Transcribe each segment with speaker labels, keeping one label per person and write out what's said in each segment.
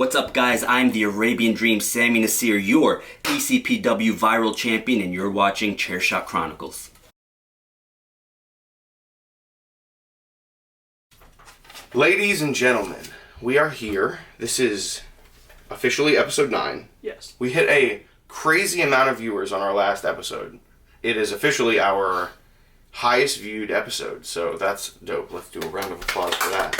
Speaker 1: What's up, guys? I'm the Arabian Dream, Sami Nasir, your ECPW Viral Champion, and you're watching Chairshot Chronicles.
Speaker 2: Ladies and gentlemen, we are here. This is officially episode 9.
Speaker 3: Yes.
Speaker 2: We hit a crazy amount of viewers on our last episode. It is officially our highest viewed episode, so that's dope. Let's do a round of applause for that.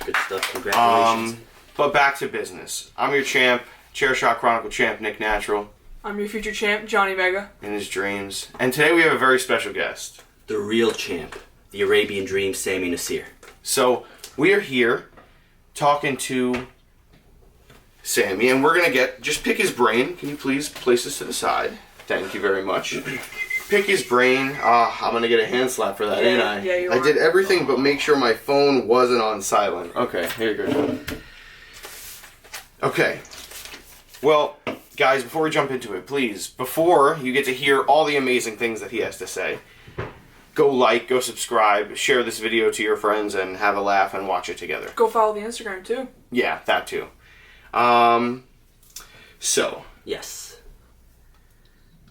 Speaker 1: Good stuff. Congratulations.
Speaker 2: But back to business. I'm your champ, Chairshot Chronicle champ, Nick Natural.
Speaker 3: I'm your future champ, Johnny Vega.
Speaker 2: In his dreams. And today we have a very special guest.
Speaker 1: The real champ, the Arabian Dream, Sami Nasir.
Speaker 2: So, we are here talking to Sami, and we're going to just pick his brain. Can you please place this to the side? Thank you very much. Pick his brain. I'm going to get a hand slap for that, ain't I?
Speaker 3: Yeah, you
Speaker 2: I
Speaker 3: are.
Speaker 2: did everything but make sure my phone wasn't on silent. Okay, here you go. Okay. Well, guys, before we jump into it, please, before you get to hear all the amazing things that he has to say, go like, go subscribe, share this video to your friends, and have a laugh and watch it together.
Speaker 3: Go follow the Instagram too.
Speaker 2: Yeah, that too. So,
Speaker 1: Yes.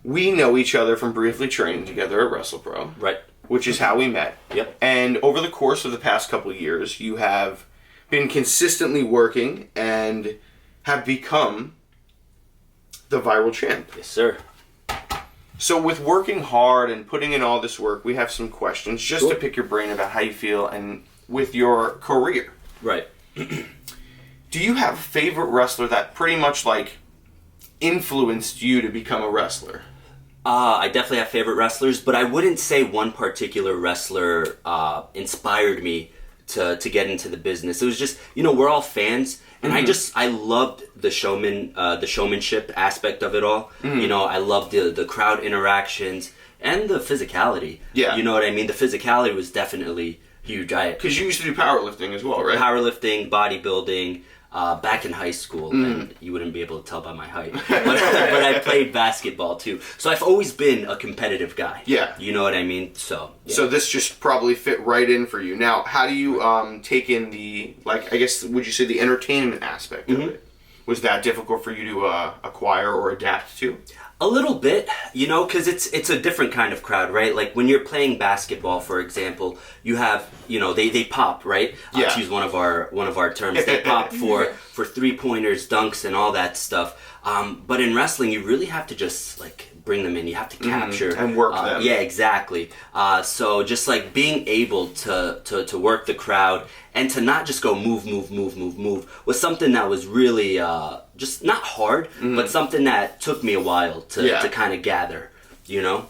Speaker 2: we know each other from briefly training together at WrestlePro.
Speaker 1: Right.
Speaker 2: Which is how we met.
Speaker 1: Yep.
Speaker 2: And over the course of the past couple of years, you have been consistently working and have become the Viral Champ.
Speaker 1: Yes, sir.
Speaker 2: So with working hard and putting in all this work, we have some questions just to pick your brain about how you feel and with your career.
Speaker 1: Right.
Speaker 2: Do you have a favorite wrestler that pretty much like influenced you to become a wrestler?
Speaker 1: I definitely have favorite wrestlers, but I wouldn't say one particular wrestler inspired me to get into the business. It was just, we're all fans, and I loved the showmanship aspect of it all. I loved the crowd interactions and the physicality.
Speaker 2: Yeah.
Speaker 1: You know what I mean? The physicality was definitely huge.
Speaker 2: Because you used to do powerlifting as well, right?
Speaker 1: Powerlifting, bodybuilding, back in high school, and you wouldn't be able to tell by my height, but I played basketball too. So I've always been a competitive guy.
Speaker 2: Yeah.
Speaker 1: You know what I mean? So, yeah.
Speaker 2: So this just probably fit right in for you. Now, how do you take in the, I guess, would you say the entertainment aspect of it? Was that difficult for you to acquire or adapt to?
Speaker 1: A little bit, because it's a different kind of crowd, right? Like when you're playing basketball, for example, you have, they pop, right?
Speaker 2: Yeah.
Speaker 1: To use one of our terms, they pop for 3-pointers, dunks, and all that stuff. But in wrestling, you really have to just bring them in. You have to capture
Speaker 2: and work them.
Speaker 1: Yeah, exactly. So just being able to work the crowd and to not just go move was something that was really just not hard, but something that took me a while to kind of gather. Who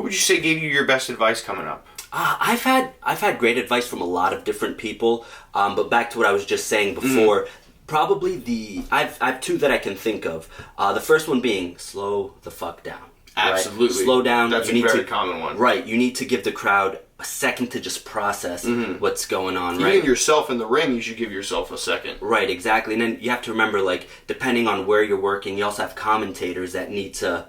Speaker 2: would you say gave you your best advice coming up?
Speaker 1: I've had great advice from a lot of different people, but back to what I was just saying before. Probably I've two that I can think of. The first one being slow the fuck down.
Speaker 2: Absolutely.
Speaker 1: Right? Slow down.
Speaker 2: That's a very common one.
Speaker 1: Right. You need to give the crowd a second to just process what's going on, right?
Speaker 2: Even yourself in the ring, you should give yourself a second.
Speaker 1: Right, exactly. And then you have to remember, depending on where you're working, you also have commentators that need to,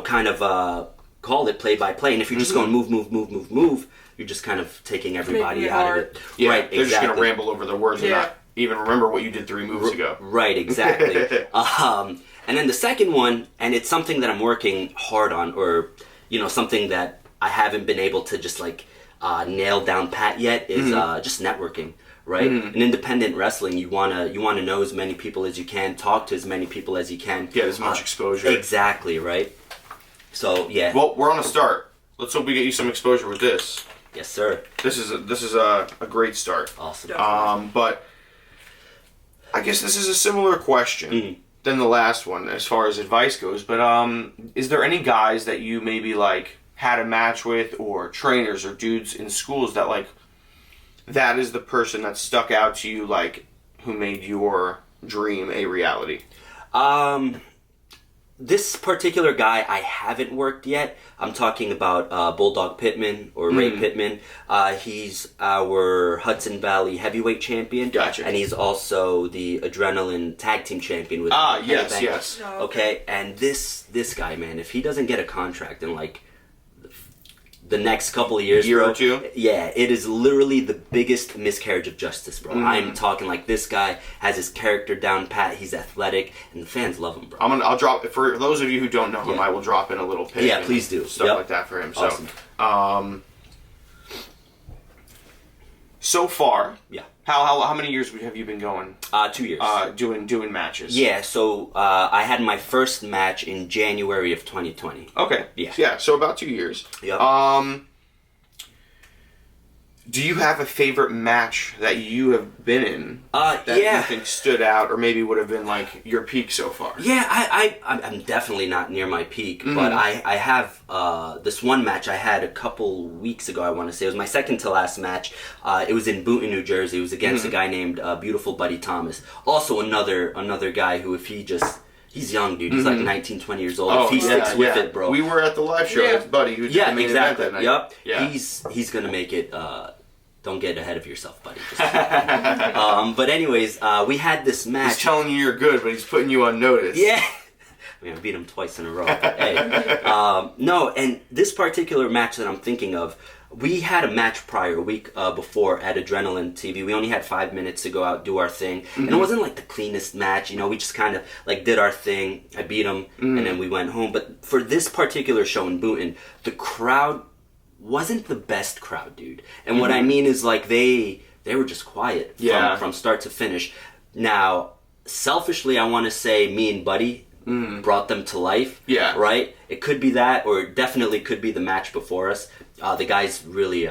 Speaker 1: kind of call it play by play. And if you're just going move, you're just kind of taking everybody out of it.
Speaker 2: Yeah,
Speaker 1: right,
Speaker 2: they're just going to ramble over the words and not even remember what you did 3 moves ago.
Speaker 1: Right, exactly. And then the second one, and it's something that I'm working hard on, or something that I haven't been able to just nail down pat yet, is just networking. Right, in independent wrestling, you wanna know as many people as you can, talk to as many people as you can,
Speaker 2: get as much exposure.
Speaker 1: Exactly, right. So yeah.
Speaker 2: Well, we're on a start. Let's hope we get you some exposure with this.
Speaker 1: Yes, sir.
Speaker 2: This is a great start.
Speaker 1: Awesome.
Speaker 2: But I guess this is a similar question than the last one as far as advice goes. But is there any guys that you maybe had a match with, or trainers or dudes in schools that that is the person that stuck out to you, who made your dream a reality?
Speaker 1: This particular guy I haven't worked yet. I'm talking about Bulldog Pittman or Ray Pittman. He's our Hudson Valley heavyweight champion.
Speaker 2: Gotcha.
Speaker 1: And he's also the Adrenaline tag team champion with
Speaker 2: yes.
Speaker 1: Okay, and this guy, man, if he doesn't get a contract in the next couple of years,
Speaker 2: year
Speaker 1: bro.
Speaker 2: or two?
Speaker 1: Yeah, it is literally the biggest miscarriage of justice, bro. I'm talking like this guy has his character down pat. He's athletic, and the fans love him, bro.
Speaker 2: I'll drop for those of you who don't know him.
Speaker 1: Yeah.
Speaker 2: I will drop in a little pic.
Speaker 1: Yeah,
Speaker 2: and
Speaker 1: please do.
Speaker 2: stuff like that for him.
Speaker 1: Awesome.
Speaker 2: So far,
Speaker 1: Yeah.
Speaker 2: how many years have you been going?
Speaker 1: 2 years.
Speaker 2: Doing matches.
Speaker 1: Yeah, so I had my first match in January of 2020.
Speaker 2: Okay.
Speaker 1: Yeah.
Speaker 2: Yeah. So about 2 years.
Speaker 1: Yep.
Speaker 2: Do you have a favorite match that you have been in that
Speaker 1: yeah.
Speaker 2: you think stood out, or maybe would have been like your peak so far?
Speaker 1: Yeah, I'm definitely not near my peak,
Speaker 2: Mm-hmm.
Speaker 1: but I have this one match I had a couple weeks ago, I want to say. It was my second to last match. It was in Boonton, New Jersey. It was against
Speaker 2: Mm-hmm.
Speaker 1: a guy named Beautiful Buddy Thomas. Also another guy who, if he just... He's young, dude. He's like 19, 20 years old. If he sticks with it, bro.
Speaker 2: We were at the live show.
Speaker 3: Yeah.
Speaker 2: It's Buddy who did
Speaker 1: Yeah,
Speaker 2: the main
Speaker 1: exactly.
Speaker 2: event that night.
Speaker 1: Yep.
Speaker 2: Yeah.
Speaker 1: He's gonna make it. Don't get ahead of yourself, buddy. Just but anyways, we had this match.
Speaker 2: He's telling you you're good, but he's putting you on notice.
Speaker 1: Yeah. I mean, I beat him twice in a row. But hey. No, and this particular match that I'm thinking of, we had a match prior, a week before at Adrenaline TV. We only had 5 minutes to go out, do our thing. And it wasn't like the cleanest match, you know, we just kind of like did our thing. I beat him, and then we went home. But for this particular show in Boonton, the crowd wasn't the best crowd, dude. And what I mean is like they were just quiet from start to finish. Now, selfishly, I want to say me and Buddy brought them to life.
Speaker 2: Yeah.
Speaker 1: Right? It could be that, or it definitely could be the match before us. The guys really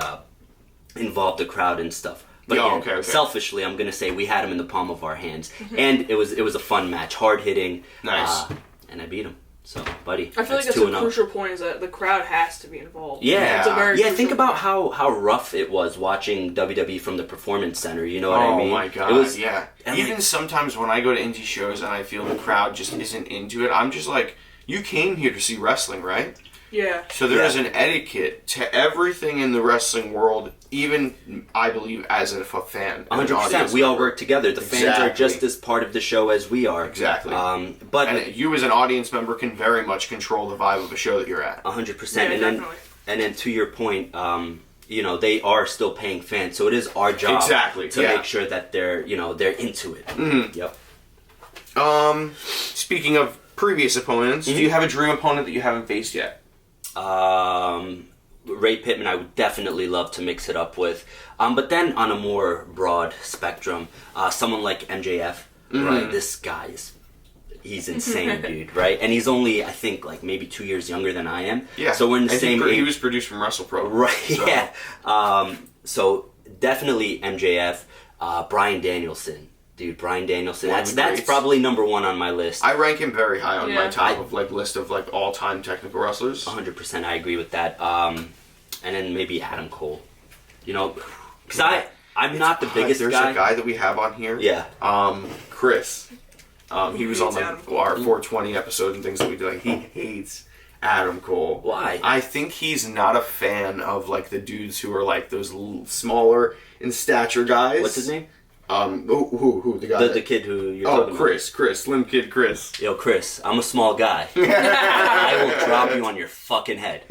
Speaker 1: involved the crowd and stuff. But again,
Speaker 2: okay.
Speaker 1: selfishly, I'm gonna say we had him in the palm of our hands, and it was a fun match, hard hitting.
Speaker 2: Nice.
Speaker 1: And I beat him. So, Buddy,
Speaker 3: I feel like that's a crucial point, is that the crowd has to be involved.
Speaker 1: Yeah,
Speaker 3: It's a very
Speaker 1: think
Speaker 3: crucial
Speaker 1: about
Speaker 3: point.
Speaker 1: how rough it was watching WWE from the Performance Center. You know what I mean?
Speaker 2: Oh my god,
Speaker 1: It was,
Speaker 2: yeah.
Speaker 1: and
Speaker 2: Even
Speaker 1: like-
Speaker 2: sometimes when I go to indie shows and I feel the crowd just isn't into it, I'm just like, you came here to see wrestling, right?
Speaker 3: Yeah.
Speaker 2: So there is
Speaker 1: Yeah.
Speaker 2: an etiquette to everything in the wrestling world, even, I believe, as a fan. an
Speaker 1: 100%.
Speaker 2: audience
Speaker 1: We all
Speaker 2: member.
Speaker 1: work together. The fans are
Speaker 2: Exactly.
Speaker 1: just as part of the show as we are.
Speaker 2: Exactly.
Speaker 1: But
Speaker 2: And you as an audience member can very much control the vibe of a show that you're at.
Speaker 1: 100%.
Speaker 3: Yeah,
Speaker 1: and then,
Speaker 3: definitely.
Speaker 1: and then to your point, you know, they are still paying fans, so it is our job
Speaker 2: Exactly,
Speaker 1: to
Speaker 2: yeah.
Speaker 1: make sure that they're into it. Yep.
Speaker 2: Speaking of previous opponents, do you have a dream opponent that you haven't faced yet?
Speaker 1: Ray Pittman, I would definitely love to mix it up with. But then on a more broad spectrum, someone like MJF, right? This guy he's insane, dude, right? And he's only, I think, like maybe 2 years younger than I am.
Speaker 2: Yeah.
Speaker 1: So we're in the
Speaker 2: And
Speaker 1: same age.
Speaker 2: he was produced from WrestlePro.
Speaker 1: Right,
Speaker 2: So.
Speaker 1: yeah. So definitely MJF, Bryan Danielson. Dude, Bryan Danielson.
Speaker 2: One of the
Speaker 1: That's
Speaker 2: greats.
Speaker 1: probably number one on my list.
Speaker 2: I rank him very high on my
Speaker 3: Yeah.
Speaker 2: top of list of all-time technical wrestlers.
Speaker 1: 100%, I agree with that. And then maybe Adam Cole. You know, because I'm not the biggest
Speaker 2: There's
Speaker 1: guy.
Speaker 2: a guy that we have on here.
Speaker 1: Yeah.
Speaker 2: Chris. He was on
Speaker 3: hates Adam Cole.
Speaker 2: our 420 episodes and things that we do. He hates Adam Cole.
Speaker 1: Why?
Speaker 2: I think he's not a fan of the dudes who are those smaller in stature guys.
Speaker 1: What's his name?
Speaker 2: Who the guy?
Speaker 1: The kid who you're
Speaker 2: Oh,
Speaker 1: talking
Speaker 2: Chris, Slim Kid Chris.
Speaker 1: about. Yo, Chris, I'm a small guy. I will drop you on your fucking head.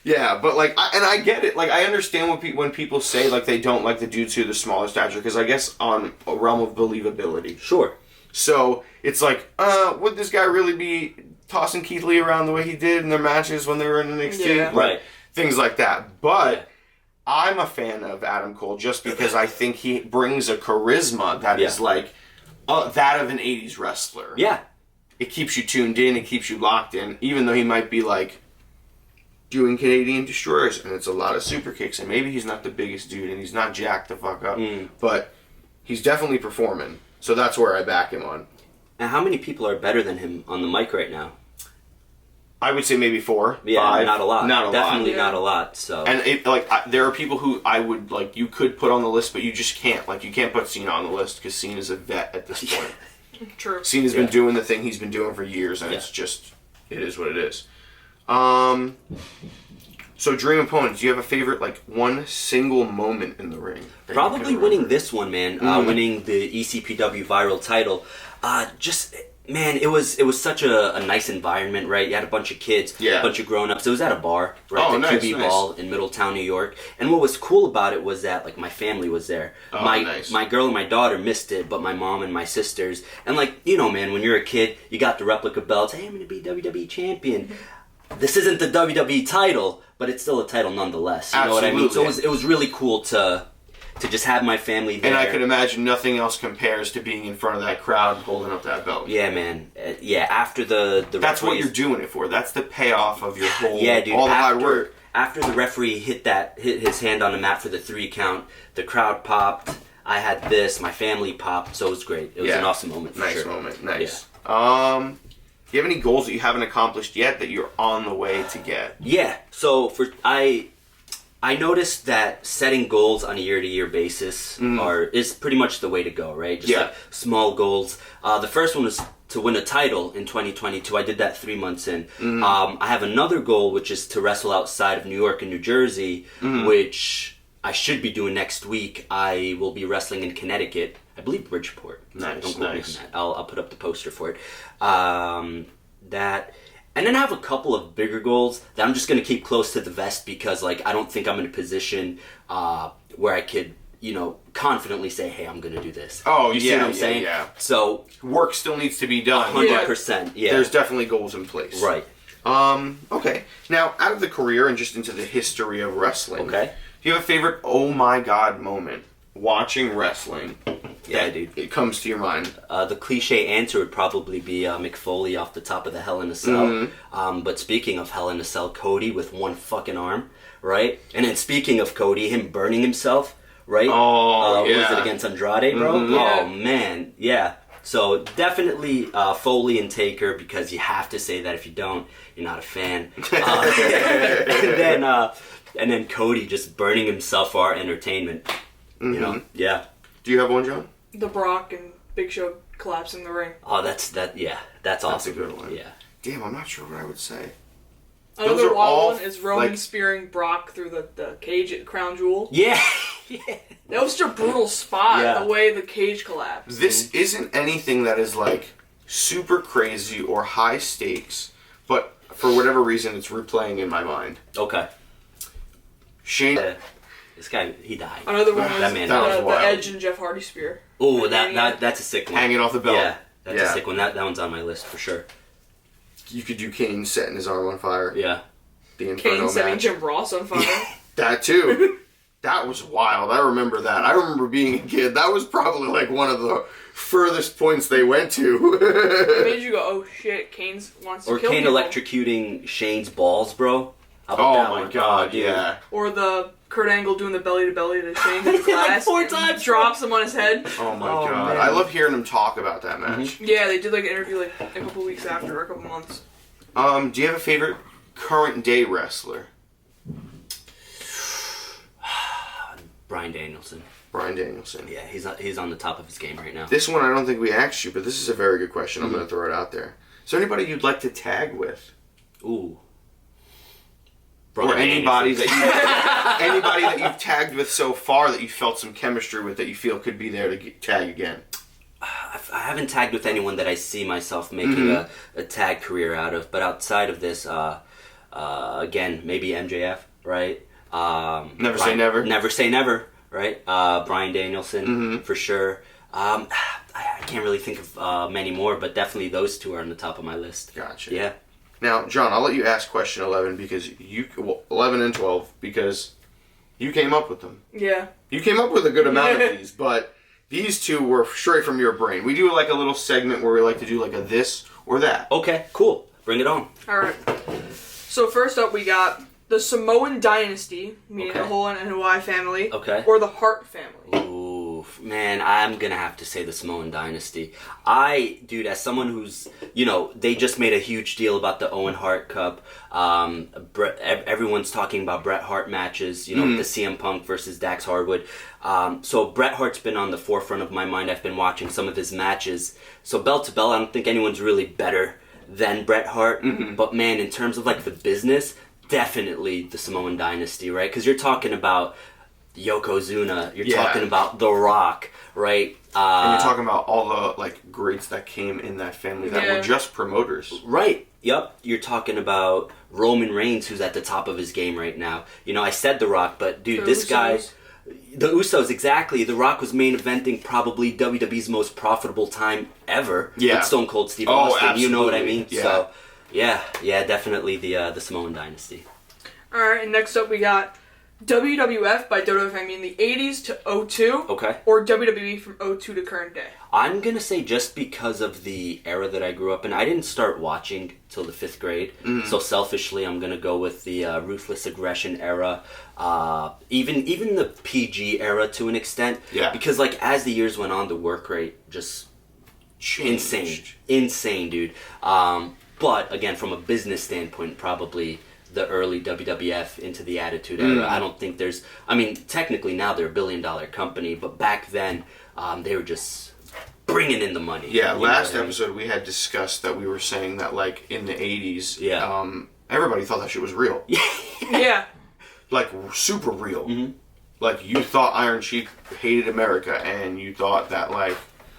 Speaker 2: Yeah, but I get it. I understand when people say they don't like the dudes who are the smaller stature, because I guess on a realm of believability.
Speaker 1: Sure.
Speaker 2: So it's would this guy really be tossing Keith Lee around the way he did in their matches when they were in NXT?
Speaker 3: Yeah.
Speaker 1: Right.
Speaker 2: Things like that. But
Speaker 1: Yeah.
Speaker 2: I'm a fan of Adam Cole just because I think he brings a charisma that is that of an 80s wrestler.
Speaker 1: Yeah.
Speaker 2: It keeps you tuned in, it keeps you locked in, even though he might be doing Canadian destroyers and it's a lot of super kicks, and maybe he's not the biggest dude and he's not jacked the fuck up, but he's definitely performing. So that's where I back him on.
Speaker 1: And how many people are better than him on the mic right now?
Speaker 2: I would say maybe 4,
Speaker 1: Yeah,
Speaker 2: 5.
Speaker 1: not a lot.
Speaker 2: Not a
Speaker 1: Definitely
Speaker 3: lot.
Speaker 1: not a lot. So.
Speaker 2: And there are people who I would you could put on the list, but you just can't. You can't put Cena on the list because Cena's a vet at this point.
Speaker 3: True.
Speaker 2: Cena's
Speaker 1: Yeah.
Speaker 2: been doing the thing he's been doing for years, and
Speaker 1: Yeah.
Speaker 2: it's just it is what it is. So dream opponents. Do you have a favorite one single moment in the ring? that you
Speaker 1: Probably
Speaker 2: can
Speaker 1: winning
Speaker 2: remember?
Speaker 1: this one, man. Winning the ECPW Viral title. Just Man, it was such a nice environment, right? You had a bunch of kids,
Speaker 2: Yeah.
Speaker 1: a bunch of grown-ups. It was at a bar, right?
Speaker 2: Oh,
Speaker 1: the
Speaker 2: nice,
Speaker 1: QB
Speaker 2: nice.
Speaker 1: Ball in Middletown, New York. And what was cool about it was that, like, my family was there.
Speaker 2: Oh,
Speaker 1: my
Speaker 2: nice.
Speaker 1: my girl and my daughter missed it, but my mom and my sisters. And, like, you know, man, when you're a kid, you got the replica belts. Hey, I'm going to be WWE champion. This isn't the WWE title, but it's still a title nonetheless. You know what I mean? So
Speaker 2: Absolutely.
Speaker 1: it was really cool to just have my family there.
Speaker 2: And I could imagine nothing else compares to being in front of that crowd holding up that belt.
Speaker 1: Yeah, man. Yeah, after the
Speaker 2: That's what
Speaker 1: referees-
Speaker 2: you're doing it for. That's the payoff of your whole,
Speaker 1: Yeah, dude.
Speaker 2: all the hard work.
Speaker 1: After the referee hit his hand on the mat for the 3 count, the crowd popped. I had this. My family popped. So it was great. It was an awesome moment for
Speaker 2: Nice
Speaker 1: sure.
Speaker 2: moment. Nice. Do you have any goals that you haven't accomplished yet that you're on the way to get?
Speaker 1: Yeah. So I noticed that setting goals on a year-to-year basis is pretty much the way to go, right? Just like small goals. The first one was to win a title in 2022. I did that 3 months in. I have another goal, which is to wrestle outside of New York and New Jersey, which I should be doing next week. I will be wrestling in Connecticut. I believe Bridgeport.
Speaker 2: Nice,
Speaker 1: Don't quote me
Speaker 2: nice.
Speaker 1: on that. I'll put up the poster for it. And then I have a couple of bigger goals that I'm just going to keep close to the vest because, like, I don't think I'm in a position where I could, you know, confidently say, hey, I'm going to do this.
Speaker 2: Oh,
Speaker 1: you see what I'm saying?
Speaker 2: yeah.
Speaker 1: So,
Speaker 2: Work still needs to be done.
Speaker 1: 100%. Yeah.
Speaker 2: There's definitely goals in place.
Speaker 1: Right.
Speaker 2: Okay. Now, out of the career and just into the history of wrestling.
Speaker 1: Okay.
Speaker 2: Do you have a favorite oh my god moment watching wrestling?
Speaker 1: Yeah,
Speaker 2: that
Speaker 1: dude.
Speaker 2: It comes to your mind.
Speaker 1: The cliche answer would probably be Mick Foley off the top of the Hell in a Cell. But speaking of Hell in a Cell, Cody with one fucking arm, right? And then speaking of Cody, him burning himself, right?
Speaker 2: Oh,
Speaker 1: Was
Speaker 2: yeah.
Speaker 1: it against Andrade, bro?
Speaker 3: Yeah.
Speaker 1: Oh, man. Yeah. So definitely Foley and Taker because you have to say that. If you don't, you're not a fan. And then Cody just burning himself for our entertainment. You know? Yeah.
Speaker 2: Do you have one, John?
Speaker 3: The Brock and Big Show collapsing the ring.
Speaker 1: Oh, that's awesome.
Speaker 2: That's a good one.
Speaker 1: Yeah.
Speaker 2: Damn, I'm not sure what I would say.
Speaker 3: Another
Speaker 2: are
Speaker 3: wild
Speaker 2: all,
Speaker 3: one is Roman
Speaker 2: like-
Speaker 3: spearing Brock through the cage at Crown Jewel.
Speaker 1: Yeah.
Speaker 3: That was such a brutal spot,
Speaker 1: Yeah.
Speaker 3: the way the cage collapsed.
Speaker 2: This isn't anything that is like super crazy or high stakes, but for whatever reason, it's replaying in my mind.
Speaker 1: Okay.
Speaker 2: Shane.
Speaker 1: This guy, he died.
Speaker 3: Another one was
Speaker 1: That man-
Speaker 2: that was
Speaker 3: the
Speaker 2: wild.
Speaker 3: Edge and Jeff Hardy spear.
Speaker 1: Oh,
Speaker 3: Mania.
Speaker 1: that's a sick one.
Speaker 2: Hanging off the belt.
Speaker 1: Yeah, that's
Speaker 2: Yeah.
Speaker 1: a sick one. That one's on my list for sure.
Speaker 2: You could do Kane setting his arm on fire.
Speaker 1: Yeah.
Speaker 2: The Inferno
Speaker 3: Kane setting
Speaker 2: match.
Speaker 3: Jim Ross on fire.
Speaker 2: That too. That was wild. I remember that. I remember being a kid. That was probably like one of the furthest points they went
Speaker 3: It
Speaker 2: to.
Speaker 3: made you go, oh shit, Kane wants to
Speaker 1: Or
Speaker 3: kill
Speaker 1: Kane
Speaker 3: people.
Speaker 1: electrocuting Shane's balls, bro. How about that
Speaker 2: Oh my
Speaker 1: one?
Speaker 2: god,
Speaker 1: dude.
Speaker 2: yeah.
Speaker 3: Or the Kurt Angle doing the belly to belly to Shane in the
Speaker 1: Like
Speaker 3: glass.
Speaker 1: 4
Speaker 3: and
Speaker 1: times.
Speaker 3: drops him on his head.
Speaker 2: Oh my
Speaker 1: Oh,
Speaker 2: god.
Speaker 1: man.
Speaker 2: I love hearing him talk about that match.
Speaker 3: Yeah, they did like an interview like a couple weeks after, or a couple months.
Speaker 2: Do you have a favorite current day wrestler?
Speaker 1: Brian Danielson.
Speaker 2: Brian Danielson.
Speaker 1: Yeah, he's on the top of his game right now.
Speaker 2: This one I don't think we asked you, but this is a very good question. I'm going to throw it out there. Is there anybody you'd like to tag with?
Speaker 1: Ooh.
Speaker 2: Or
Speaker 1: Brian
Speaker 2: anybody
Speaker 1: Danielson.
Speaker 2: that you, anybody that you've tagged with so far that you felt some chemistry with that you feel could be there to tag again?
Speaker 1: I haven't tagged with anyone that I see myself making a tag career out of, but outside of this, again, maybe MJF, right?
Speaker 2: Never say never.
Speaker 1: Never say never, right? Brian Danielson, for sure. I can't really think of many more, but definitely those two are on the top of my list.
Speaker 2: Gotcha.
Speaker 1: Yeah.
Speaker 2: Now, John, I'll let you ask question 11 because 11 and 12 because you came up with them.
Speaker 3: Yeah.
Speaker 2: You came up with a good amount of these, but these two were straight from your brain. We do like a little segment where we like to do like a this or that.
Speaker 1: Okay, cool. Bring it on.
Speaker 3: Alright. So first up we got the Samoan Dynasty, meaning
Speaker 1: Okay.
Speaker 3: the whole Hawaii family.
Speaker 1: Okay.
Speaker 3: Or the Hart family.
Speaker 1: Ooh, man, I'm gonna have to say the Samoan Dynasty. Dude, as someone who's, they just made a huge deal about the Owen Hart Cup. Everyone's talking about Bret Hart matches, with the CM Punk versus Dax Harwood. So Bret Hart's been on the forefront of my mind. I've been watching some of his matches. So bell to bell, I don't think anyone's really better than Bret Hart. But man, in terms of like the business, definitely the Samoan Dynasty, right? Because you're talking about Yokozuna. You're
Speaker 2: Yeah.
Speaker 1: talking about The Rock, right?
Speaker 2: And you're talking about all the like greats that came in that family that
Speaker 3: Yeah.
Speaker 2: were just promoters.
Speaker 1: Right. Yep. You're talking about Roman Reigns, who's at the top of his game right now. You know, I said The Rock, but dude,
Speaker 3: The
Speaker 1: this guy,
Speaker 3: Usos.
Speaker 1: the Usos, exactly. The Rock was main eventing probably WWE's most profitable time ever.
Speaker 2: Yeah.
Speaker 1: With Stone Cold Steve
Speaker 2: Oh,
Speaker 1: Austin. You know what I
Speaker 2: absolutely.
Speaker 1: mean?
Speaker 2: Yeah.
Speaker 1: So, yeah, definitely the Samoan dynasty.
Speaker 3: All right, and next up we got WWF. By WWF, I mean the 80s to 02.
Speaker 1: Okay.
Speaker 3: Or WWE from 02 to current day.
Speaker 1: I'm gonna say just because of the era that I grew up in, I didn't start watching till the 5th grade. So selfishly, I'm gonna go with the ruthless aggression era, even the PG era to an extent.
Speaker 2: Yeah.
Speaker 1: Because like as the years went on, the work rate just insane, dude. But again, from a business standpoint, probably the early WWF into the Attitude Era. I don't think there's. I mean, technically now they're a $1 billion company, but back then they were just bringing in the money.
Speaker 2: Yeah,
Speaker 1: You know
Speaker 2: last
Speaker 1: what I mean?
Speaker 2: episode we had discussed that we were saying that like in the 80s,
Speaker 1: Yeah.
Speaker 2: everybody thought that shit was real.
Speaker 3: Yeah.
Speaker 2: Like super real. Like you thought Iron Sheik hated America, and you thought that like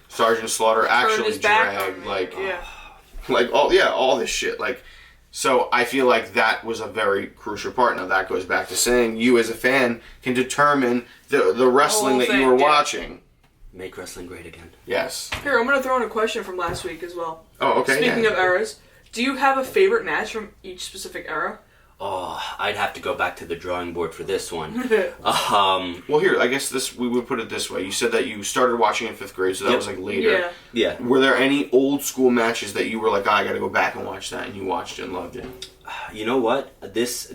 Speaker 2: Sergeant Slaughter actually
Speaker 3: his back on
Speaker 2: dragged
Speaker 3: me.
Speaker 2: like
Speaker 3: Yeah.
Speaker 2: like all this shit. Like, so I feel like that was a very crucial part. Now that goes back to saying you as a fan can determine the wrestling
Speaker 3: whole
Speaker 2: that you
Speaker 3: thing,
Speaker 2: were
Speaker 3: yeah.
Speaker 2: watching.
Speaker 1: Make wrestling great again.
Speaker 2: Yes.
Speaker 3: Here, I'm gonna throw in a question from last week as well.
Speaker 2: Oh, okay.
Speaker 3: Speaking
Speaker 2: yeah.
Speaker 3: of eras, do you have a favorite match from each specific era?
Speaker 1: Oh, I'd have to go back to the drawing board for this one.
Speaker 2: Well, here, I guess this we would put it this way. You said that you started watching in 5th grade, so that
Speaker 1: Yep.
Speaker 2: was like later.
Speaker 3: Yeah.
Speaker 1: Yeah.
Speaker 2: Were there any old school matches that you were like, I got to go back and watch that, and you watched it and loved it?
Speaker 1: You know what? This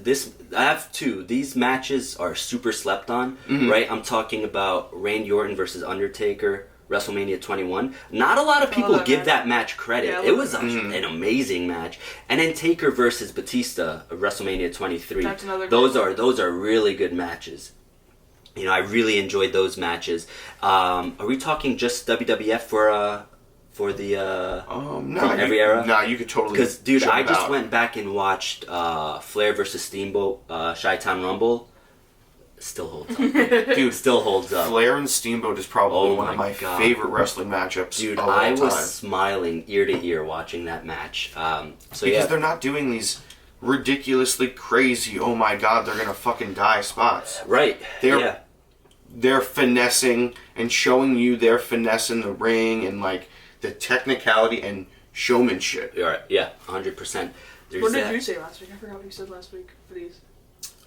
Speaker 1: I have two. These matches are super slept on, right? I'm talking about Randy Orton versus Undertaker, WrestleMania 21. Not a lot of people
Speaker 3: that
Speaker 1: give
Speaker 3: match.
Speaker 1: that match credit.
Speaker 3: Yeah, I
Speaker 1: It
Speaker 3: love
Speaker 1: was
Speaker 3: that
Speaker 1: an amazing match. And then Taker versus Batista, WrestleMania 23.
Speaker 3: That's another
Speaker 1: Those
Speaker 3: great
Speaker 1: are
Speaker 3: one.
Speaker 1: those are really good matches. You know, I really enjoyed those matches. Are we talking just WWF for the
Speaker 2: No,
Speaker 1: from every era?
Speaker 2: No, you could totally.
Speaker 1: Because, dude,
Speaker 2: jump
Speaker 1: I just
Speaker 2: out.
Speaker 1: went back and watched Flair versus Steamboat, Chi-Town Rumble. Still holds up. Dude, still holds up.
Speaker 2: Flair and Steamboat is probably
Speaker 1: Oh
Speaker 2: one of
Speaker 1: my
Speaker 2: my
Speaker 1: God.
Speaker 2: favorite wrestling matchups
Speaker 1: Dude,
Speaker 2: of all
Speaker 1: I was
Speaker 2: time.
Speaker 1: smiling ear to ear watching that match. So
Speaker 2: Because
Speaker 1: yeah,
Speaker 2: they're not doing these ridiculously crazy, oh my god, they're gonna fucking die spots.
Speaker 1: right.
Speaker 2: They're- They're finessing and showing you their finesse in the ring and like the technicality and showmanship.
Speaker 1: Yeah, yeah, 100%. There's
Speaker 3: What did
Speaker 1: that.
Speaker 3: you say last week? I forgot what you said last week for these.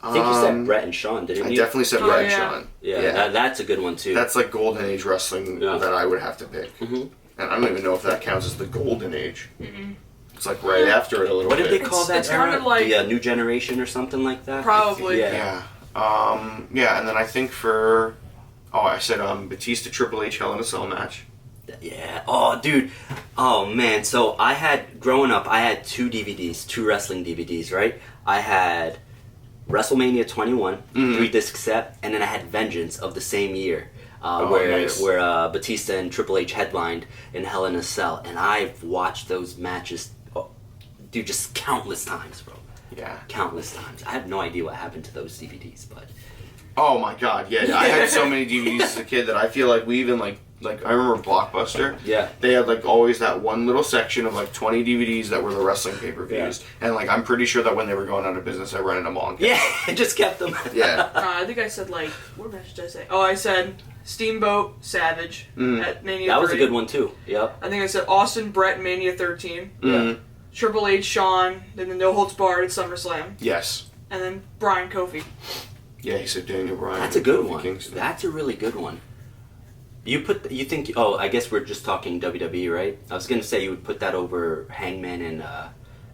Speaker 1: I think you said Brett and Sean, didn't
Speaker 2: I
Speaker 1: you?
Speaker 2: definitely said
Speaker 3: Oh,
Speaker 2: Brett and
Speaker 3: yeah.
Speaker 2: Sean.
Speaker 1: Yeah, that's a good one too.
Speaker 2: That's like golden age wrestling
Speaker 1: Yeah.
Speaker 2: that I would have to pick.
Speaker 1: Mhm.
Speaker 2: And I don't even know if that counts as the golden age. It's like right after it a little
Speaker 1: What did
Speaker 2: bit.
Speaker 1: they call
Speaker 3: It's-
Speaker 1: that
Speaker 3: it's
Speaker 1: era?
Speaker 3: kind of like-
Speaker 1: The New Generation or something like that?
Speaker 3: Probably.
Speaker 1: Yeah.
Speaker 2: Yeah, and then I think for I said Batista Triple H Hell in a Cell match.
Speaker 1: Yeah. Oh, dude. Oh, man. So I had, growing up, I had two DVDs, two wrestling DVDs, right? I had WrestleMania 21, 3-disc set, and then I had Vengeance of the same year,
Speaker 2: nice.
Speaker 1: where Batista and Triple H headlined in Hell in a Cell. And I've watched those matches, dude, just countless times, bro.
Speaker 2: Yeah.
Speaker 1: Countless times. I have no idea what happened to those DVDs, but...
Speaker 2: Oh my god, yeah. I had so many DVDs as a kid that I feel like we even like I remember Blockbuster.
Speaker 1: Yeah.
Speaker 2: They had like always that one little section of like 20 DVDs that were the wrestling pay-per-views.
Speaker 1: Yeah.
Speaker 2: And like I'm pretty sure that when they were going out of business I rented them all. And kept
Speaker 1: Yeah, I just kept them.
Speaker 2: Yeah.
Speaker 3: I think I said like, what match did I say? Oh, I said Steamboat Savage at Mania
Speaker 1: That was a
Speaker 3: 30.
Speaker 1: good one, too. Yep.
Speaker 3: I think I said Austin Brett Mania 13.
Speaker 2: Mhm.
Speaker 3: Triple H Shawn, then the No Holds Barred at SummerSlam,
Speaker 2: Yes.
Speaker 3: and then Brian Kofi.
Speaker 2: Yeah, he said Daniel Bryan.
Speaker 1: That's a good
Speaker 2: Kofi
Speaker 1: one.
Speaker 2: Kingston.
Speaker 1: That's a really good one. You think? Oh, I guess we're just talking WWE, right? I was gonna say you would put that over Hangman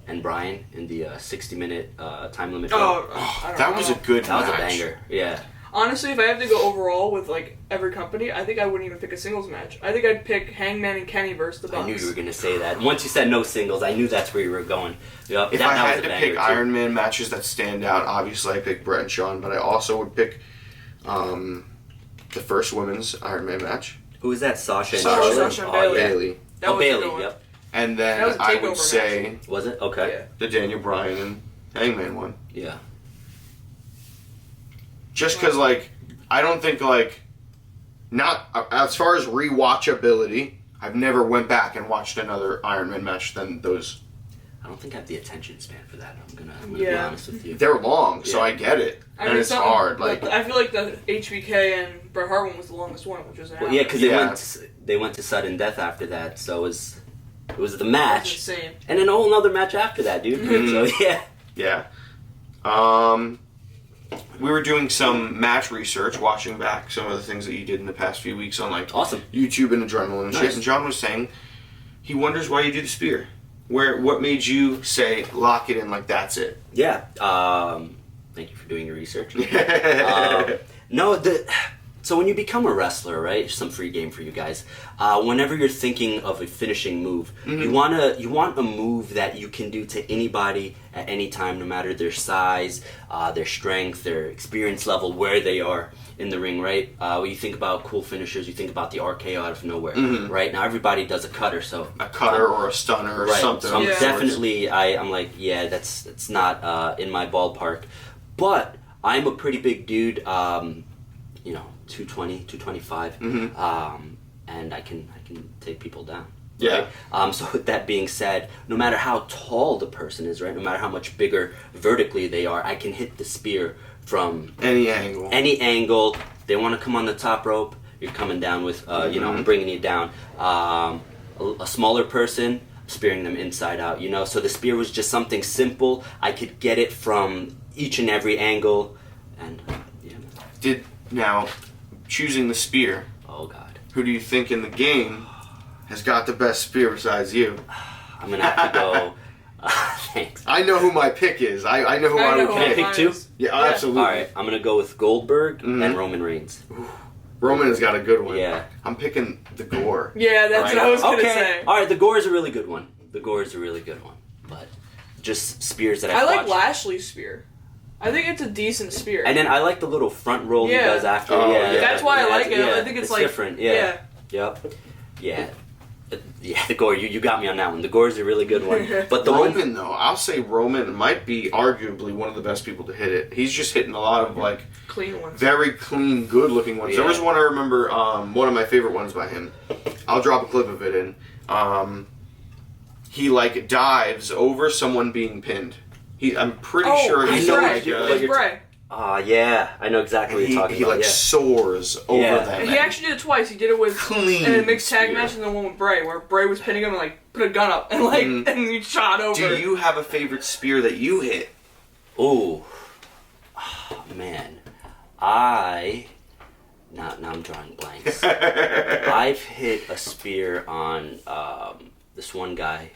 Speaker 1: and Bryan in the 60-minute time limit.
Speaker 3: Oh,
Speaker 1: draw.
Speaker 3: I don't
Speaker 2: that
Speaker 3: know.
Speaker 2: was a good
Speaker 1: That was a
Speaker 2: match.
Speaker 1: banger. Yeah.
Speaker 3: Honestly, if I have to go overall with like every company, I think I wouldn't even pick a singles match. I think I'd pick Hangman and Kenny versus the Bucks.
Speaker 1: I knew you were gonna say that. Once you said no singles, I knew that's where you were going. Yep.
Speaker 2: If
Speaker 1: that
Speaker 2: I
Speaker 1: was
Speaker 2: had
Speaker 1: a
Speaker 2: to
Speaker 1: banger,
Speaker 2: pick
Speaker 1: too.
Speaker 2: Iron Man matches that stand out, obviously I pick Brett and Sean, but I also would pick the first women's Iron Man match.
Speaker 1: Who was that? Sasha and
Speaker 2: Sasha-
Speaker 1: Charlotte?
Speaker 3: Sasha and
Speaker 1: Oh,
Speaker 3: Bailey.
Speaker 1: yeah.
Speaker 2: Bailey.
Speaker 3: That
Speaker 1: Oh,
Speaker 3: was a good
Speaker 1: Bailey.
Speaker 3: one.
Speaker 1: Yep.
Speaker 2: And
Speaker 3: That
Speaker 2: then
Speaker 3: was a
Speaker 2: I
Speaker 3: takeover
Speaker 2: would
Speaker 3: match.
Speaker 2: say
Speaker 1: Was it? Okay.
Speaker 3: Yeah.
Speaker 2: the Daniel Bryan and Hangman one.
Speaker 1: Yeah.
Speaker 2: Just because, like, I don't think like, not as far as rewatchability, I've never went back and watched another Iron Man match than those.
Speaker 1: I don't think I have the attention span for that. I'm gonna be honest with you.
Speaker 2: They're long, so I get it. And it's hard. Like,
Speaker 3: I feel like the HBK and Bret Hart one was the longest one, which was an hour.
Speaker 1: Well, yeah, because they went to sudden death after that, so it was the match,
Speaker 3: insane.
Speaker 1: and then a whole other match after that, dude. So yeah.
Speaker 2: Yeah. We were doing some match research, watching back some of the things that you did in the past few weeks on like
Speaker 1: Awesome.
Speaker 2: YouTube and Adrenaline and shit. And John was saying he wonders why you do the spear. What made you say lock it in like that's it?
Speaker 1: Yeah. Thank you for doing your research. So when you become a wrestler, right? Some free game for you guys. Whenever you're thinking of a finishing move, you want a move that you can do to anybody at any time, no matter their size, their strength, their experience level, where they are in the ring, right? When you think about cool finishers, you think about the RKO out of nowhere, right? Now everybody does a cutter, so
Speaker 2: a cutter or a stunner or something.
Speaker 1: So I'm definitely, I'm like, yeah, that's not in my ballpark, but I'm a pretty big dude. 220, 225, and I can take people down.
Speaker 2: Right?
Speaker 1: Yeah. So with that being said, no matter how tall the person is, right, no matter how much bigger vertically they are, I can hit the spear from
Speaker 2: any angle.
Speaker 1: Any angle. They want to come on the top rope, you're coming down with, I'm bringing you down. A smaller person, spearing them inside out. So the spear was just something simple. I could get it from each and every angle, and
Speaker 2: Now, choosing the spear.
Speaker 1: Oh God.
Speaker 2: Who do you think in the game has got the best spear besides you?
Speaker 1: I'm gonna have to go. Thanks.
Speaker 2: I know who my pick is. I know who I would
Speaker 1: Can I
Speaker 2: pick.
Speaker 1: pick two?
Speaker 2: Yeah, absolutely.
Speaker 1: All right, I'm gonna go with Goldberg and Roman Reigns.
Speaker 2: Roman has got a good one.
Speaker 1: Yeah.
Speaker 2: I'm picking the Gore.
Speaker 3: Yeah, that's what I was gonna say.
Speaker 1: All right, the Gore is a really good one. But just spears that
Speaker 3: I
Speaker 1: I've
Speaker 3: like
Speaker 1: watched.
Speaker 3: Lashley's spear. I think it's a decent spear.
Speaker 1: And then I like the little front roll he does after.
Speaker 2: Oh, yeah.
Speaker 3: That's why I like it. I think it's like
Speaker 1: different. Yeah. Yep. Yeah. Yeah, the Gore. You got me on that one. The Gore is a really good one. But the
Speaker 2: Roman, though, I'll say Roman might be arguably one of the best people to hit it. He's just hitting a lot of like
Speaker 3: clean ones,
Speaker 2: very clean, good-looking ones. There was one I remember. One of my favorite ones by him. I'll drop a clip of it in. He like dives over someone being pinned. I'm pretty sure he's
Speaker 3: like Bray.
Speaker 1: Yeah, I know exactly what you're talking
Speaker 2: about. He like soars over them.
Speaker 3: And he actually did it twice. He did it with
Speaker 2: clean
Speaker 3: in a mixed tag match and then one with Bray, where Bray was pinning him and like put a gun up and like and he shot over.
Speaker 2: Do you have a favorite spear that you hit?
Speaker 1: Oh man, now I'm drawing blanks. I've hit a spear on this one guy,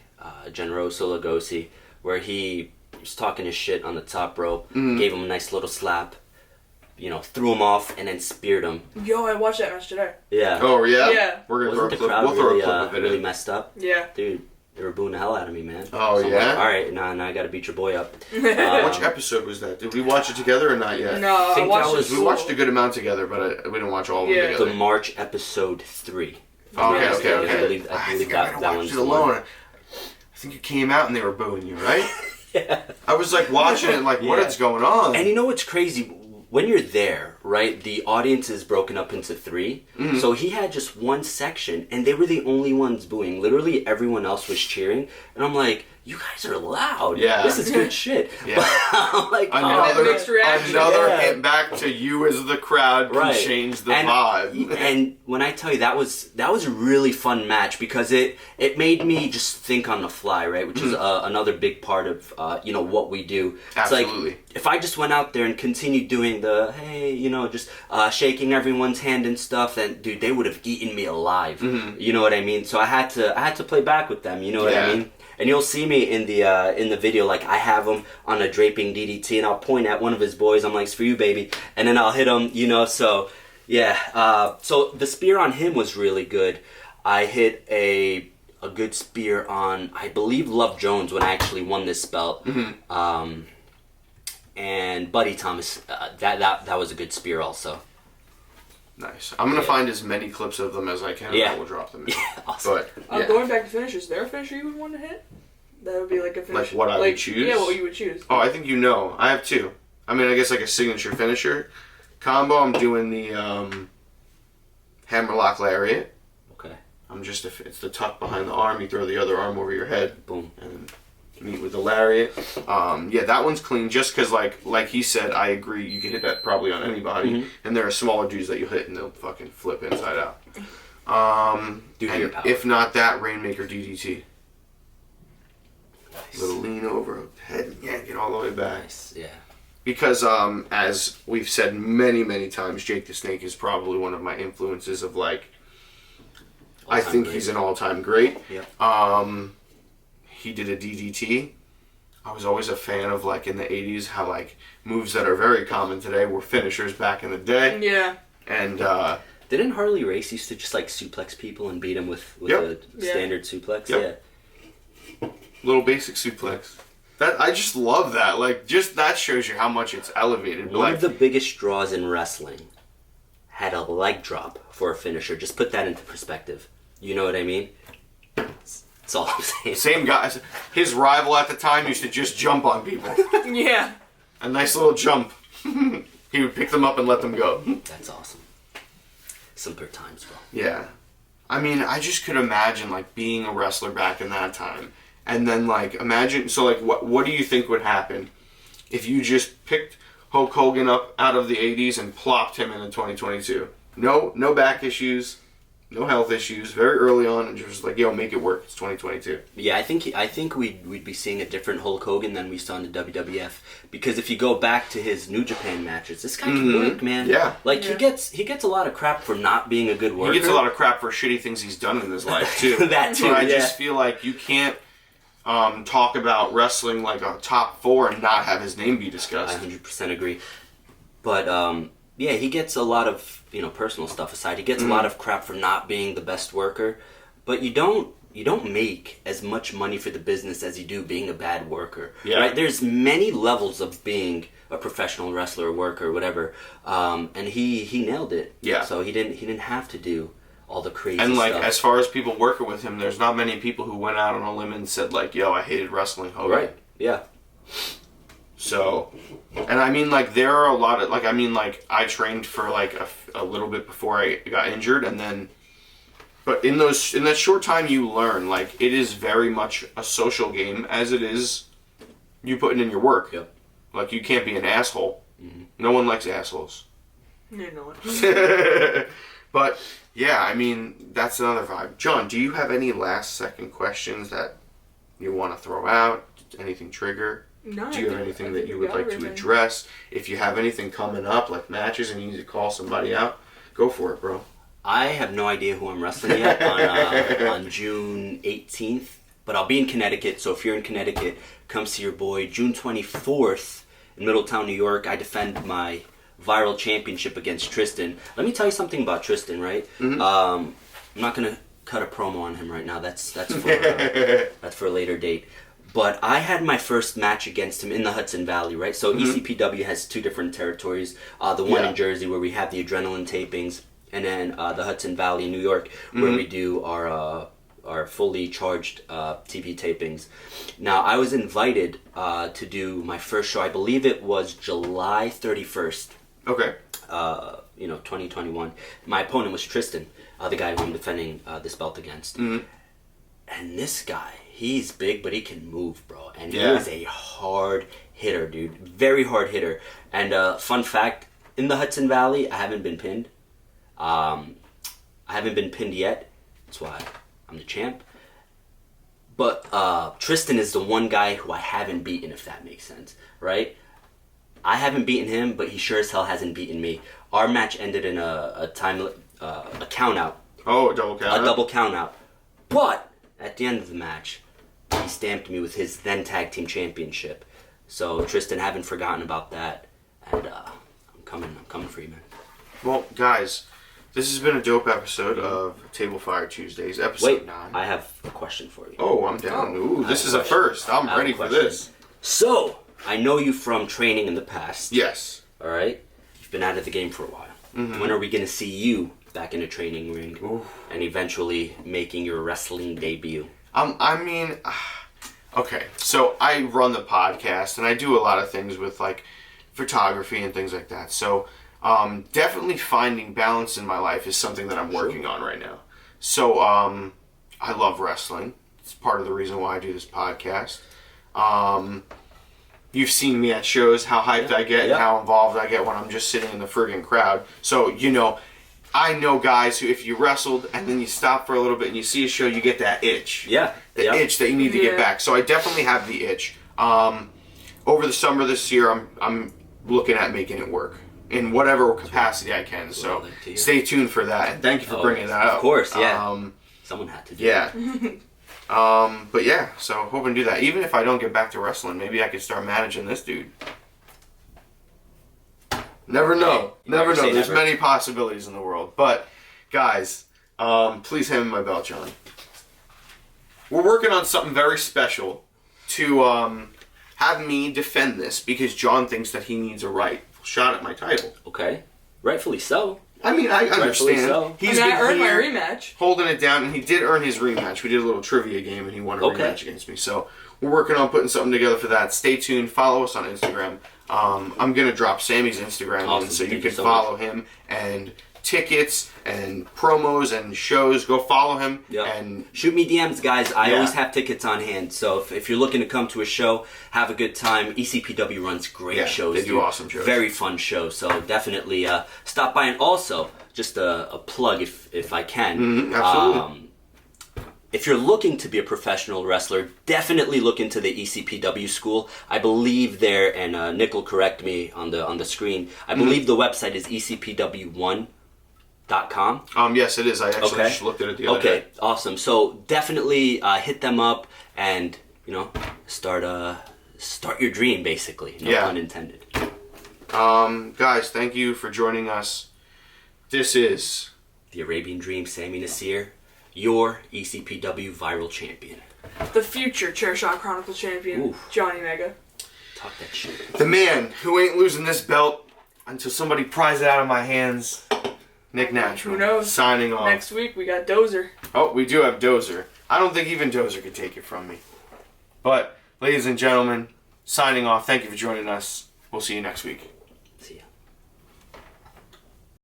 Speaker 1: Generoso Lugosi, where he was talking his shit on the top rope, gave him a nice little slap, threw him off, and then speared him.
Speaker 3: Yo, I watched that match today.
Speaker 1: Yeah.
Speaker 2: Oh, yeah?
Speaker 3: Yeah.
Speaker 2: We're gonna
Speaker 1: Wasn't the crowd
Speaker 2: we'll throw
Speaker 1: really,
Speaker 2: a clip of it
Speaker 1: really
Speaker 2: in.
Speaker 1: messed up?
Speaker 3: Yeah.
Speaker 1: Dude, they were booing the hell out of me, man.
Speaker 2: Oh,
Speaker 1: so
Speaker 2: yeah?
Speaker 1: Like, all right, now I gotta beat your boy up.
Speaker 2: Which episode was that? Did we watch it together or not yet?
Speaker 3: No,
Speaker 1: I watched
Speaker 2: We watched a good amount together, but we didn't watch all of them together.
Speaker 1: The March episode 3.
Speaker 2: Okay.
Speaker 1: I believe that one's
Speaker 2: it alone. I think you came out and they were booing you, right? Yeah. I was like watching it like, what is going on?
Speaker 1: And you know what's crazy? When you're there, right, the audience is broken up into 3. So he had just one section, and they were the only ones booing. Literally everyone else was cheering. And I'm like, you guys are loud.
Speaker 2: Yeah.
Speaker 1: This is good shit.
Speaker 2: Yeah.
Speaker 1: I'm like,
Speaker 3: mixed reaction.
Speaker 2: Another hit back to you as the crowd can change the vibe.
Speaker 1: And when I tell you, that was a really fun match because it made me just think on the fly, right? Which is another big part of what we do.
Speaker 2: Absolutely.
Speaker 1: It's like if I just went out there and continued doing the just shaking everyone's hand and stuff, then dude, they would have eaten me alive. You know what I mean? So I had to play back with them. You know what I mean? And you'll see me in the video, like I have him on a draping DDT, and I'll point at one of his boys. I'm like, "It's for you, baby," and then I'll hit him. So yeah. So the spear on him was really good. I hit a good spear on, I believe, Love Jones when I actually won this belt. And Buddy Thomas, that was a good spear also.
Speaker 2: Nice. I'm going to find as many clips of them as I can, and I will drop them in.
Speaker 1: Awesome.
Speaker 2: But,
Speaker 3: going back to finishes, is there a finisher you would want to hit? That would be like a finish.
Speaker 2: Like what I would choose?
Speaker 3: Yeah, what you would choose.
Speaker 2: Oh, I think I have 2. I mean, I guess like a signature finisher. Combo, I'm doing the hammerlock lariat.
Speaker 1: Okay.
Speaker 2: It's the tuck behind the arm. You throw the other arm over your head.
Speaker 1: Boom.
Speaker 2: And meet with the lariat. Yeah, that one's clean. Just because, like he said, I agree. You can hit that probably on anybody.
Speaker 1: Mm-hmm.
Speaker 2: And there are smaller dudes that you hit and they'll fucking flip inside out.
Speaker 1: Due to your power.
Speaker 2: If not that, Rainmaker DDT.
Speaker 1: Nice.
Speaker 2: Little lean over, head and yank it all the way back.
Speaker 1: Nice. Yeah.
Speaker 2: Because, as we've said many, many times, Jake the Snake is probably one of my influences of, like, I
Speaker 1: All-time
Speaker 2: think
Speaker 1: great.
Speaker 2: he's an all-time great.
Speaker 1: Yep.
Speaker 2: He did a DDT. I was always a fan of, like, in the 80s, how, like, moves that are very common today were finishers back in the day.
Speaker 3: Yeah.
Speaker 2: And,
Speaker 1: Didn't Harley Race used to just, like, suplex people and beat them with
Speaker 2: Yep.
Speaker 1: a standard suplex?
Speaker 2: Yep.
Speaker 1: Yeah.
Speaker 2: little basic suplex. That I just love that. Like, just that shows you how much it's elevated.
Speaker 1: One of the biggest draws in wrestling had a leg drop for a finisher. Just put that into perspective. You know what I mean? That's all I'm saying.
Speaker 2: Same guy. His rival at the time used to just jump on people.
Speaker 3: Yeah.
Speaker 2: A nice little jump. He would pick them up and let them go.
Speaker 1: That's awesome. Simpler times, bro.
Speaker 2: Yeah. I mean, I just could imagine, like, being a wrestler back in that time. And then, like, imagine... So, like, what do you think would happen if you just picked Hulk Hogan up out of the 80s and plopped him into 2022? No back issues, no health issues, very early on, and just like, yo, make it work. It's 2022.
Speaker 1: Yeah, I think we'd be seeing a different Hulk Hogan than we saw in the WWF, because if you go back to his New Japan matches, this guy can work, man.
Speaker 2: Yeah.
Speaker 1: Like he gets a lot of crap for not being a good worker.
Speaker 2: He gets a lot of crap for shitty things he's done in his life too.
Speaker 1: That too.
Speaker 2: But I
Speaker 1: yeah.
Speaker 2: just feel like you can't talk about wrestling like a top 4 and not have his name be
Speaker 1: I
Speaker 2: discussed.
Speaker 1: 100% agree. But yeah, he gets a lot of, personal stuff aside. He gets a lot of crap for not being the best worker, but you don't make as much money for the business as you do being a bad worker.
Speaker 2: Yeah.
Speaker 1: Right? There's many levels of being a professional wrestler, worker, whatever. And he nailed it.
Speaker 2: Yeah.
Speaker 1: So he didn't have to do all the crazy
Speaker 2: And like,
Speaker 1: stuff.
Speaker 2: as far as people working with him, there's not many people who went out on a limb and said like, yo, I hated wrestling Hogan.
Speaker 1: Right. Yeah.
Speaker 2: So, and I mean, like, there are a lot of, like, I mean, like, I trained for, like, a little bit before I got injured, and then, but in that short time you learn, like, it is very much a social game as it is you putting in your work.
Speaker 1: Yep.
Speaker 2: Like, you can't be an asshole. Mm-hmm. No one likes assholes.
Speaker 3: You know it.
Speaker 2: But, yeah, I mean, that's another vibe. John, do you have any last-second questions that you want to throw out? Anything trigger?
Speaker 3: No,
Speaker 2: Do you have anything that you would like to address? If you have anything coming up, like matches, and you need to call somebody out, go for it, bro.
Speaker 1: I have no idea who I'm wrestling yet on June 18th, but I'll be in Connecticut, so if you're in Connecticut, come see your boy. June 24th in Middletown, New York, I defend my Viral Championship against Tristan. Let me tell you something about Tristan, right? Mm-hmm. I'm not going to cut a promo on him right now. That's for a later date. But I had my first match against him in the Hudson Valley, right? So ECPW has 2 different territories. The one in Jersey where we have the adrenaline tapings, and then the Hudson Valley in New York where we do our fully charged TV tapings. Now, I was invited to do my first show. I believe it was July 31st.
Speaker 2: Okay.
Speaker 1: 2021. My opponent was Tristan, the guy who I'm defending this belt against. Mm-hmm. And this guy, he's big, but he can move, bro. And he is a hard hitter, dude. Very hard hitter. And fun fact, in the Hudson Valley, I haven't been pinned. I haven't been pinned yet. That's why I'm the champ. But Tristan is the one guy who I haven't beaten, if that makes sense, right? I haven't beaten him, but he sure as hell hasn't beaten me. Our match ended in a count out.
Speaker 2: Oh, a double count out?
Speaker 1: A double count out. But at the end of the match, he stamped me with his then tag team championship. So Tristan, haven't forgotten about that, and I'm coming for you, man.
Speaker 2: Well, guys, this has been a dope episode of Table Fire Tuesdays, episode 9.
Speaker 1: I have a question for you.
Speaker 2: Oh, I'm down. Ooh, this is a first. I'm ready for this.
Speaker 1: So, I know you from training in the past.
Speaker 2: Yes.
Speaker 1: All right? You've been out of the game for a while. Mm-hmm. When are we going to see you back in a training ring and eventually making your wrestling debut?
Speaker 2: I mean, okay, so I run the podcast and I do a lot of things with like photography and things like that. So Definitely finding balance in my life is something that I'm working on right now. So I love wrestling. It's part of the reason why I do this podcast. You've seen me at shows, how hyped I get and how involved I get when I'm just sitting in the friggin' crowd. So, I know guys who, if you wrestled and then you stop for a little bit and you see a show, you get that itch.
Speaker 1: Yeah.
Speaker 2: The itch that you need to get back. So I definitely have the itch. Over the summer this year, I'm looking at making it work in whatever capacity I can. So stay tuned for that. And thank you for bringing that up.
Speaker 1: Of course, yeah. Someone had to do it.
Speaker 2: But yeah, so hoping to do that. Even if I don't get back to wrestling, maybe I could start managing this dude. Never know. Never know. There's many possibilities in the world. But, guys, please hand me my belt, John. We're working on something very special to have me defend this because John thinks that he needs a rightful shot at my title.
Speaker 1: Okay. Rightfully so.
Speaker 2: I mean, I understand.
Speaker 1: So.
Speaker 2: He's
Speaker 3: I
Speaker 2: been
Speaker 3: earned my
Speaker 2: here
Speaker 3: rematch.
Speaker 2: holding it down, and he did earn his rematch. We did a little trivia game, and he won a rematch against me. So we're working on putting something together for that. Stay tuned. Follow us on Instagram. I'm going to drop Sammy's Instagram in so you can follow him. And tickets and promos and shows, go follow him. And
Speaker 1: shoot me DMs, guys. I always have tickets on hand. So if you're looking to come to a show, have a good time. ECPW runs great shows.
Speaker 2: They do awesome shows.
Speaker 1: Very fun shows. So definitely stop by. And also, just a plug if I can.
Speaker 2: Absolutely.
Speaker 1: If you're looking to be a professional wrestler, definitely look into the ECPW school. I believe there, and Nick will correct me on the screen, I believe the website is ECPW1.com.
Speaker 2: Yes, it is. I actually just looked at it the other day.
Speaker 1: Okay, awesome. So definitely hit them up and, start your dream, basically. No pun intended.
Speaker 2: Guys, thank you for joining us. This is
Speaker 1: the Arabian Dream, Sami Nasir, your ECPW Viral Champion.
Speaker 3: The future Chairshot Chronicle Champion, Johnny Mega.
Speaker 1: Talk that shit.
Speaker 2: the man who ain't losing this belt until somebody pries it out of my hands, Nick Natural.
Speaker 3: Who knows?
Speaker 2: Signing off.
Speaker 3: Next week, we got Dozer.
Speaker 2: Oh, we do have Dozer. I don't think even Dozer could take it from me. But, ladies and gentlemen, signing off. Thank you for joining us. We'll see you next week.
Speaker 1: See ya.